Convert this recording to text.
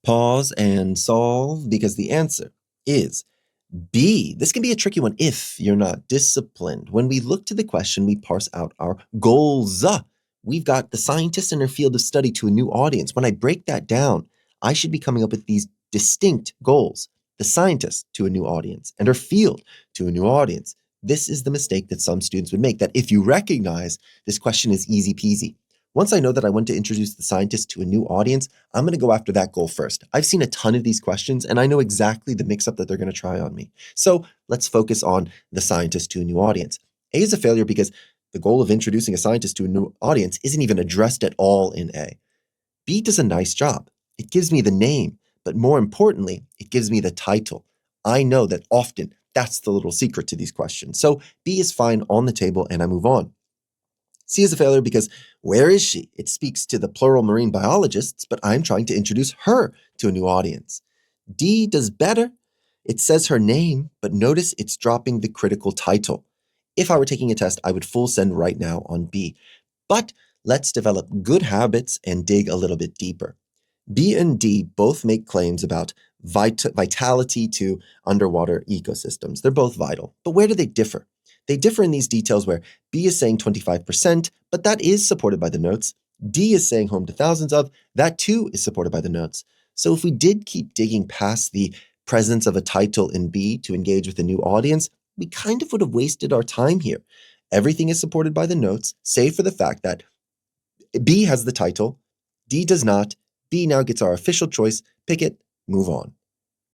Pause and solve because the answer is B. This can be a tricky one if you're not disciplined. When we look to the question, we parse out our goals. We've got the scientist and her field of study to a new audience. When I break that down, I should be coming up with these distinct goals. The scientist to a new audience and her field to a new audience. This is the mistake that some students would make, that if you recognize this question is easy peasy. Once I know that I want to introduce the scientist to a new audience, I'm going to go after that goal first. I've seen a ton of these questions and I know exactly the mix-up that they're going to try on me. So let's focus on the scientist to a new audience. A is a failure because the goal of introducing a scientist to a new audience isn't even addressed at all in A. B does a nice job. It gives me the name, but more importantly, it gives me the title. I know that often that's the little secret to these questions. So B is fine on the table and I move on. C is a failure because where is she? It speaks to the plural marine biologists, but I'm trying to introduce her to a new audience. D does better. It says her name, but notice it's dropping the critical title. If I were taking a test, I would full send right now on B. But let's develop good habits and dig a little bit deeper. B and D both make claims about vitality to underwater ecosystems. They're both vital. But where do they differ? They differ in these details where B is saying 25%, but that is supported by the notes. D is saying home to thousands of, that too is supported by the notes. So if we did keep digging past the presence of a title in B to engage with a new audience, we kind of would have wasted our time here. Everything is supported by the notes, save for the fact that B has the title, D does not. B now gets our official choice, pick it, move on.